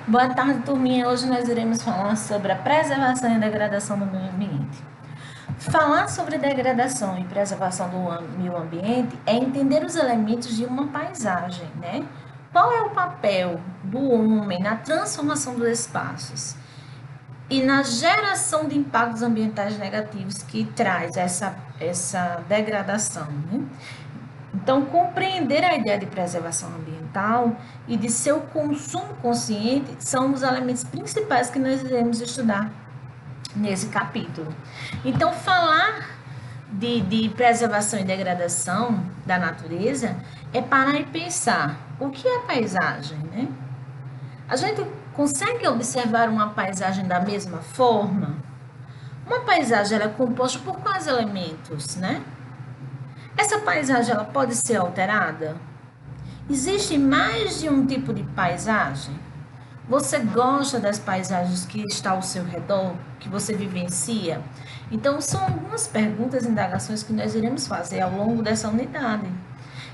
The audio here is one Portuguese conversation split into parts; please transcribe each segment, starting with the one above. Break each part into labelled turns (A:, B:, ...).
A: Boa tarde, turminha. Hoje nós iremos falar sobre a preservação e degradação do meio ambiente. Falar sobre degradação e preservação do meio ambiente é entender os elementos de uma paisagem, né? Qual é o papel do homem na transformação dos espaços e na geração de impactos ambientais negativos que traz essa degradação, né? Então, compreender a ideia de preservação ambiental e de seu consumo consciente são os elementos principais que nós iremos estudar nesse capítulo. Então, falar de preservação e degradação da natureza é parar e pensar o que é paisagem, né? A gente consegue observar uma paisagem da mesma forma? Uma paisagem ela é composta por quais elementos, né? Essa paisagem ela pode ser alterada? Existe mais de um tipo de paisagem? Você gosta das paisagens que está ao seu redor, que você vivencia? Então, são algumas perguntas e indagações que nós iremos fazer ao longo dessa unidade.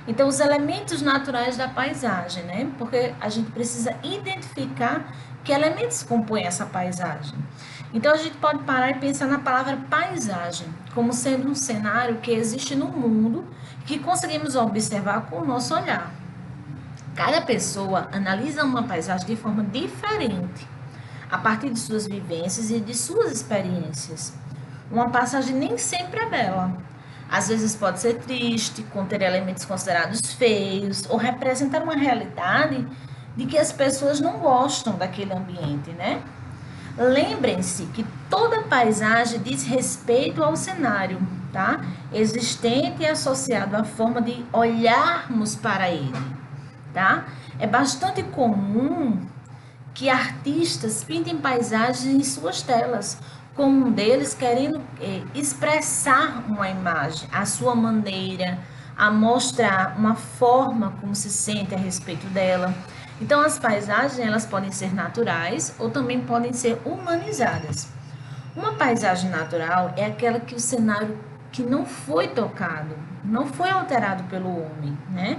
A: Então, os elementos naturais da paisagem, né? Porque a gente precisa identificar que elementos compõem essa paisagem. Então, a gente pode parar e pensar na palavra paisagem, como sendo um cenário que existe no mundo, que conseguimos observar com o nosso olhar. Cada pessoa analisa uma paisagem de forma diferente, a partir de suas vivências e de suas experiências. Uma paisagem nem sempre é bela. Às vezes pode ser triste, conter elementos considerados feios, ou representar uma realidade de que as pessoas não gostam daquele ambiente, né? Lembrem-se que toda paisagem diz respeito ao cenário, tá? Existente e associado à forma de olharmos para ele, tá? É bastante comum que artistas pintem paisagens em suas telas, com um deles querendo expressar uma imagem, a sua maneira, a mostrar uma forma como se sente a respeito dela. Então, as paisagens, elas podem ser naturais ou também podem ser humanizadas. Uma paisagem natural é aquela que o cenário que não foi tocado, não foi alterado pelo homem, né?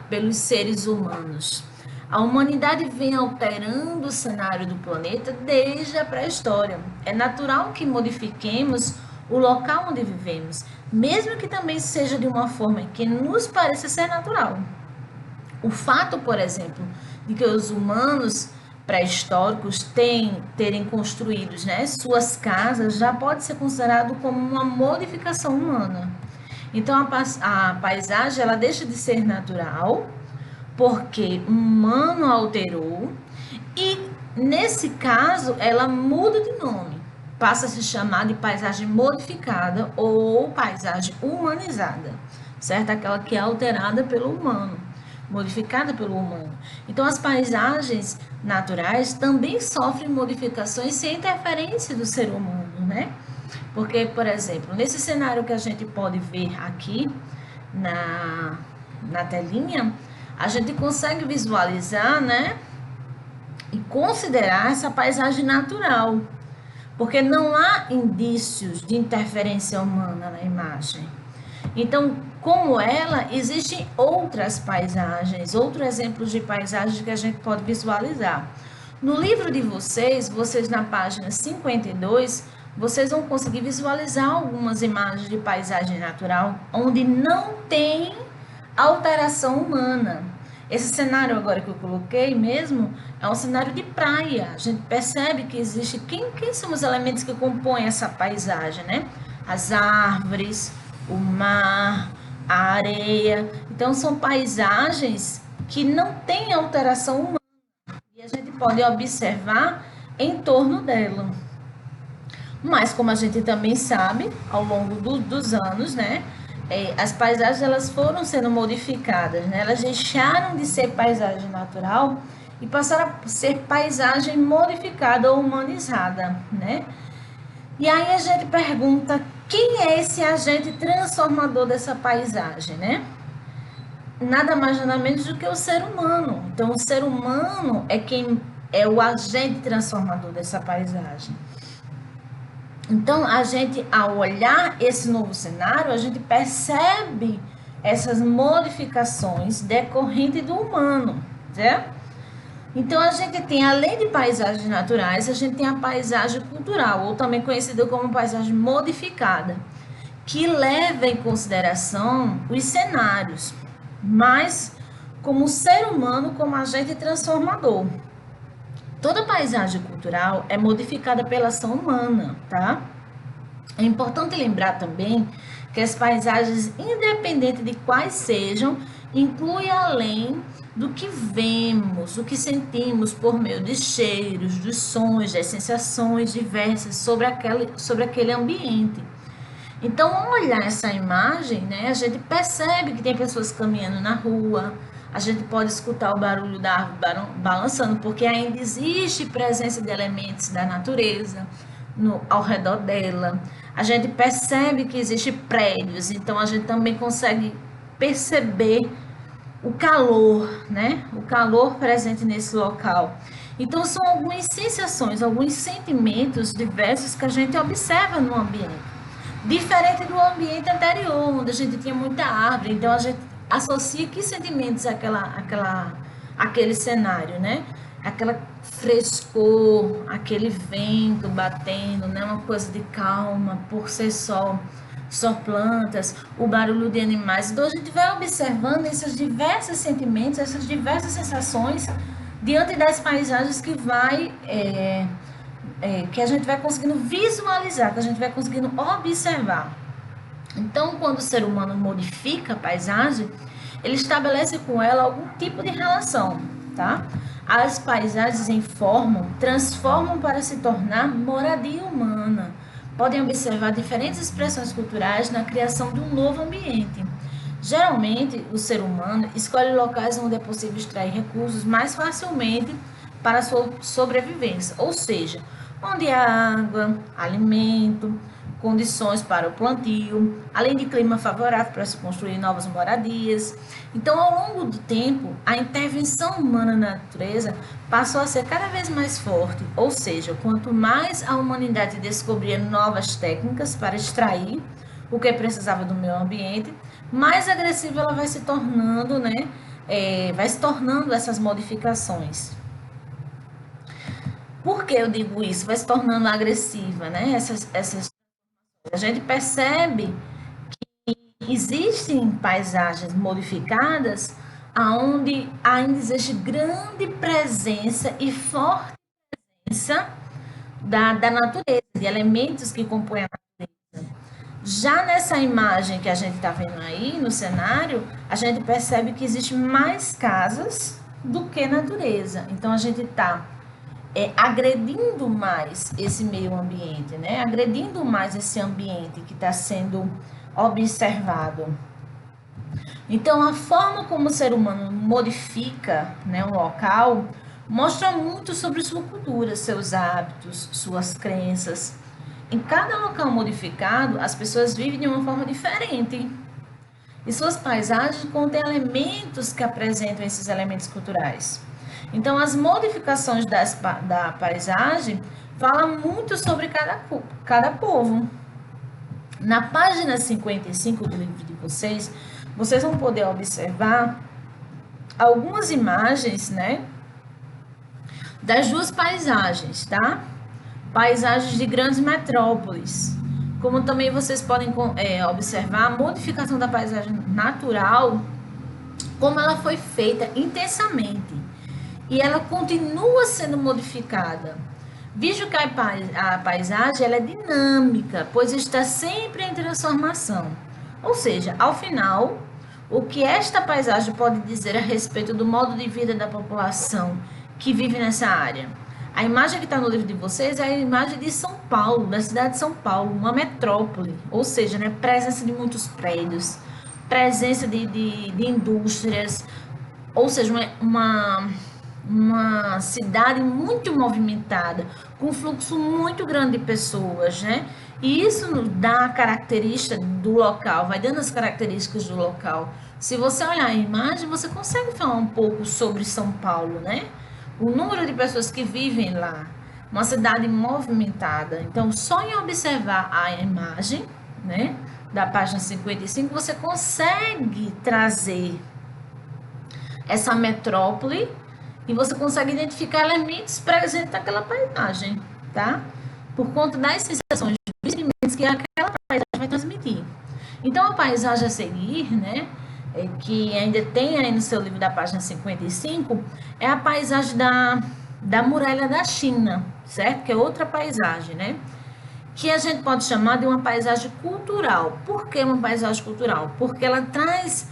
A: Pelos seres humanos. A humanidade vem alterando o cenário do planeta desde a pré-história. É natural que modifiquemos o local onde vivemos, mesmo que também seja de uma forma que nos pareça ser natural. O fato, por exemplo, de que os humanos pré-históricos terem construído, né, suas casas já pode ser considerado como uma modificação humana. Então, a paisagem ela deixa de ser natural porque o humano alterou e, nesse caso, ela muda de nome. Passa a se chamar de paisagem modificada ou paisagem humanizada, certo? Aquela que é alterada pelo humano, modificada pelo humano. Então, as paisagens naturais também sofrem modificações sem interferência do ser humano, né? Porque, por exemplo, nesse cenário que a gente pode ver aqui na telinha, a gente consegue visualizar, né, e considerar essa paisagem natural, porque não há indícios de interferência humana na imagem. Então, como ela, existem outras paisagens, outros exemplos de paisagens que a gente pode visualizar. No livro de vocês na página 52, vocês vão conseguir visualizar algumas imagens de paisagem natural onde não tem alteração humana. Esse cenário agora que eu coloquei mesmo é um cenário de praia. A gente percebe que existe quem são os elementos que compõem essa paisagem, né? As árvores, o mar, a areia. Então são paisagens que não têm alteração humana e a gente pode observar em torno dela. Mas como a gente também sabe, ao longo dos anos, né? As paisagens elas foram sendo modificadas, né? Elas deixaram de ser paisagem natural e passaram a ser paisagem modificada ou humanizada, né? E aí a gente pergunta, quem é esse agente transformador dessa paisagem, né? Nada mais nada menos do que o ser humano. Então, o ser humano é quem é o agente transformador dessa paisagem. Então, a gente, ao olhar esse novo cenário, a gente percebe essas modificações decorrentes do humano, certo? Então, a gente tem, além de paisagens naturais, a gente tem a paisagem cultural, ou também conhecida como paisagem modificada, que leva em consideração os cenários, mas como o ser humano como agente transformador. Toda paisagem cultural é modificada pela ação humana, tá? É importante lembrar também que as paisagens, independente de quais sejam, incluem além do que vemos, o que sentimos por meio de cheiros, dos sons, das sensações diversas sobre aquele ambiente. Então, ao olhar essa imagem, né, a gente percebe que tem pessoas caminhando na rua, a gente pode escutar o barulho da árvore balançando, porque ainda existe presença de elementos da natureza ao redor dela. A gente percebe que existem prédios, então a gente também consegue perceber o calor, né? O calor presente nesse local. Então, são algumas sensações, alguns sentimentos diversos que a gente observa no ambiente. Diferente do ambiente anterior, onde a gente tinha muita árvore, então a gente associa que sentimentos aquele cenário, né? Aquela frescor, aquele vento batendo, né? Uma coisa de calma, por ser só plantas, o barulho de animais. Então a gente vai observando esses diversos sentimentos, essas diversas sensações diante das paisagens que a gente vai conseguindo visualizar, que a gente vai conseguindo observar. Então, quando o ser humano modifica a paisagem, ele estabelece com ela algum tipo de relação, tá? As paisagens transformam para se tornar moradia humana. Podem observar diferentes expressões culturais na criação de um novo ambiente. Geralmente, o ser humano escolhe locais onde é possível extrair recursos mais facilmente para a sua sobrevivência, ou seja, onde há água, alimento, condições para o plantio, além de clima favorável para se construir novas moradias. Então, ao longo do tempo, a intervenção humana na natureza passou a ser cada vez mais forte, ou seja, quanto mais a humanidade descobria novas técnicas para extrair o que precisava do meio ambiente, mais agressiva ela vai se tornando, né? Vai se tornando essas modificações. Por que eu digo isso? Vai se tornando agressiva, né? A gente percebe que existem paisagens modificadas onde ainda existe grande presença e forte presença da natureza, de elementos que compõem a natureza. Já nessa imagem que a gente está vendo aí no cenário, a gente percebe que existem mais casas do que natureza. Então a gente está agredindo mais esse meio ambiente, né? Agredindo mais esse ambiente que está sendo observado. Então, a forma como o ser humano modifica, né, um local mostra muito sobre sua cultura, seus hábitos, suas crenças. Em cada local modificado, as pessoas vivem de uma forma diferente. E suas paisagens contêm elementos que apresentam esses elementos culturais. Então, as modificações da paisagem falam muito sobre cada povo. Na página 55 do livro de vocês vão poder observar algumas imagens, né, das duas paisagens, tá? Paisagens de grandes metrópoles. Como também vocês podem observar a modificação da paisagem natural, como ela foi feita intensamente. E ela continua sendo modificada. Visto que a paisagem ela é dinâmica, pois está sempre em transformação. Ou seja, ao final, o que esta paisagem pode dizer a respeito do modo de vida da população que vive nessa área? A imagem que está no livro de vocês é a imagem de São Paulo, da cidade de São Paulo, uma metrópole. Ou seja, né, presença de muitos prédios, presença de indústrias, ou seja, uma cidade muito movimentada, com um fluxo muito grande de pessoas, né? E isso dá a característica do local, vai dando as características do local. Se você olhar a imagem, você consegue falar um pouco sobre São Paulo, né? O número de pessoas que vivem lá, uma cidade movimentada. Então, só em observar a imagem, né, da página 55, você consegue trazer essa metrópole e você consegue identificar elementos presentes naquela paisagem, tá? Por conta das sensações, dos sentimentos que aquela paisagem vai transmitir. Então, a paisagem a seguir, né, que ainda tem aí no seu livro da página 55, é a paisagem da muralha da China, certo? Que é outra paisagem, né? Que a gente pode chamar de uma paisagem cultural. Por que uma paisagem cultural? Porque ela traz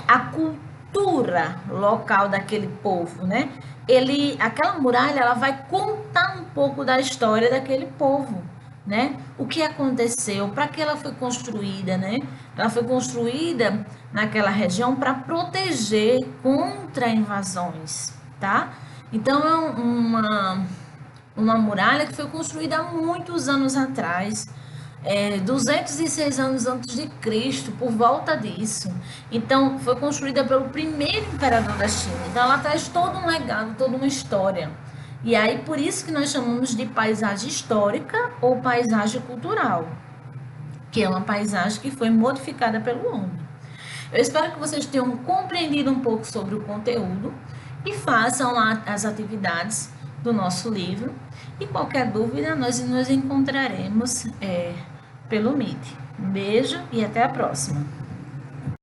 A: a cultura local daquele povo, né? Aquela muralha, ela vai contar um pouco da história daquele povo, né? O que aconteceu, para que ela foi construída, né? Ela foi construída naquela região para proteger contra invasões, tá? Então, é uma muralha que foi construída há muitos anos atrás, 206 anos antes de Cristo, por volta disso. Então, foi construída pelo primeiro imperador da China. Então, ela traz todo um legado, toda uma história. E aí, por isso que nós chamamos de paisagem histórica ou paisagem cultural, que é uma paisagem que foi modificada pelo homem. Eu espero que vocês tenham compreendido um pouco sobre o conteúdo e façam lá as atividades do nosso livro. E qualquer dúvida, nós nos encontraremos pelo Meet. Um beijo e até a próxima!